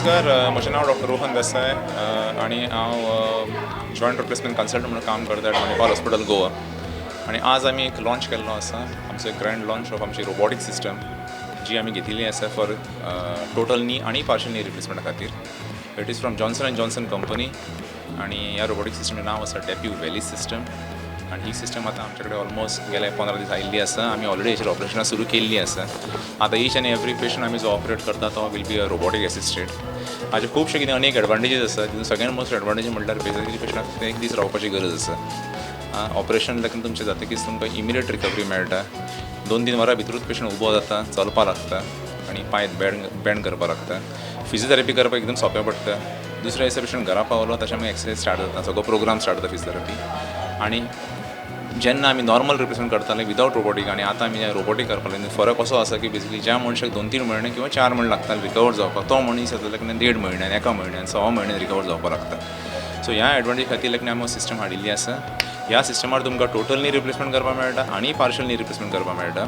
नमस्कार. म्हजें नांव डॉक्टर रोहन देसाय आणि हांव जॉयंट रिप्लेसमेंट कन्सल्टंट म्हणून काम करता मणिपाल हॉस्पिटल गोवा. आणि आज आमी एक लॉन्च केल्लो आसा, आमचो एक ग्रँड लॉन्च ऑफ आमची रोबोटीक सिस्टम जी आमी घेतिल्ली आसा फॉर टोटल नी आनी पार्शल नी रिप्लेसमेंटा खातीर. It is from Johnson and Johnson company आणि ह्या रोबोटीक सिस्टमचें नांव आसा डेप्यू व्हॅली सिस्टम. आणि ही सिस्टम आतां आमचे कडेन ऑलमोस्ट गेले 15 दीस आयिल्ली आसा. आमी ऑलरेडी हेचेर ऑपरेशनां सुरू केल्लीं आसा. आतां ईच आनी एवरी पेशंट आमी जो ऑपरेट करता तो will be a robotic assisted. हाजे खुबशे कितें अनेक एडवांटेजीस आसा. तितून सगळ्यान मोस्ट एडवांटेज म्हणल्यार बेजिकली पेशंटाक एक दीस रावपाची गरज आसा. ऑपरेशन लागून तुमचें जातकीच तुमकां इमिडिएट रिकवरी मेळटा. 2-3 वरां भितरूच पेशंट उबो जाता, चलपा लागता आनी पांय बँड करपा लागता. फिजियोथेरपी करपाक एकदम सोंपें पडटा. दुसऱ्या दिसा पेशंट घरा पावलो तशें मागीर एक्सरसायज स्टार्ट जाता, सगळो प्रोग्राम स्टार्ट जाता फिजियोथेरपी. आनी जेन्ना आमी नॉर्मल रिप्लेसमेंट करताले विदाउट रोबोटीक आनी आतां आमी रोबोटीक करपाक लागले, फरक असो आसा की बेजिकली ज्या मनशाक 2-3 म्हयने किंवा 4 म्हयने लागताले रिकवर जावपाक, तो मनीस येता जाल्यार 1.5 म्हयन्यान, 1 म्हयन्यान, 6 म्हयन्यान रिकवर जावपाक लागता. सो ह्या एडवांटेज खातीर आमी सिस्टम हाडिल्ली आसा. ह्या सिस्टमार तुमकां टोटल नी रिप्लेसमेंट करपाक मेळटा आनी पार्शल नी रिप्लेसमेंट करपाक मेळटा.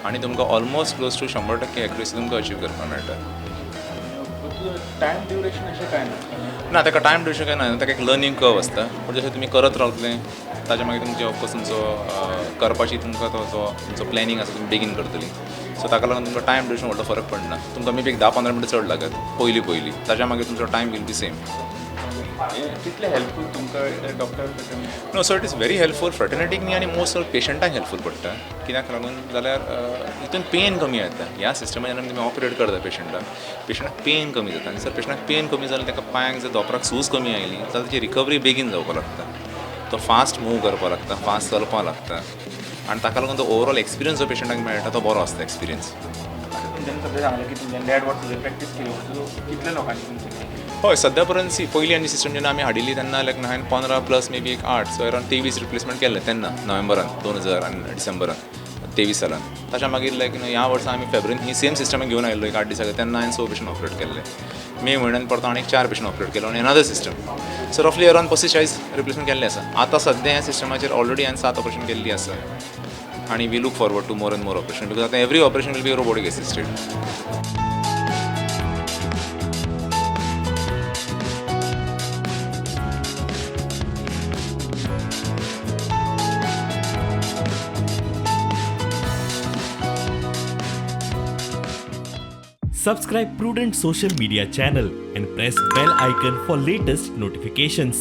आनी तुमकां ऑलमोस्ट क्लोज टू 100% एक्युरेसी तुमकां अचीव करपाक मेळटा. टायम ड्युरेशन अशें कांय ना, ताका टायम ड्युरेशन काय ना, ताका एक लर्निंग कर्व आसता. पूण जशें तुमी करत रावतले ताच्या मागीर तुमचे ऑफकोर्स तुमचो करपाची तुमकां तो जो तुमचो प्लॅनिंग आसा तुमी बेगीन करतली. सो ताका लागून तुमकां टायम ड्युरेशन व्हडलो फरक पडना. तुमकां मे बी एक 10-15 मिनटां चड लागत पयलीं. ताच्या मागीर तुमचो टायम वील बी सेम. कितलें हेल्पफूल तुमकां doctor? No, so it is very helpful फ्रटर्निटीक न्ही आनी मोस्ट ऑफ पेशंटाक हेल्पफूल पडटा. कित्याक लागून जाल्यार हितून पेन कमी येता. ह्या सिस्टमान जेन्ना तुमी ऑपरेट करता पेशंटाक पेन कमी जाता. आनी जर पेशंटाक पेन कमी जालें, ताका पांयांक जर धोपराक सूज कमी आयली जाल्यार ताची रिकवरी बेगीन जावपाक लागता. तो फास्ट मूव करपाक लागता, फास्ट चलपाक लागता. आनी ताका लागून तो ओवरऑल एक्सपिरियन्स जो पेशंटाक मेळटा तो बरो आसता एक्सपिरियन्स. तेन्ना सद्या सांगलें की तुमच्यान 1.5 वर्सां प्रॅक्टीस केली, सो कितल्या लोकांनी तुमची? हय, सद्या पर्यंत पयलीं आनी सिस्टम जेन्ना आमी हाडिल्ली तेन्ना लायक हांवें 15 प्लस मे बी एक 8 सो अरावंड 23 रिप्लेसमेंट केल्ले तेन्ना नोव्हेंबरान 2000 आनी डिसेंबरान 23 सालान. ताच्या मागीर लायक ह्या वर्सा आमी फेब्रुवारीन ही सेम सिस्टम घेवन आयिल्लो एक 8 दिसांक. तेन्ना हांवें 6 पेशंट ऑपरेट केल्ले. मे म्हयन्यान परतो आनी 4 पेशंट ऑपरेट केलो आनी अनदर सिस्टम. सो रफली अरावंड 35-40 रिप्लेसमेंट केल्ले आसा. आतां सद्या ह्या सिस्टमाचेर ऑलरेडी हांवें 7 ऑपरेशन केल्ली आसा. आनी we look forward to more and more operation because आतां every operation will be robotic assisted. Subscribe Prudent social media channel and press bell icon for latest notifications.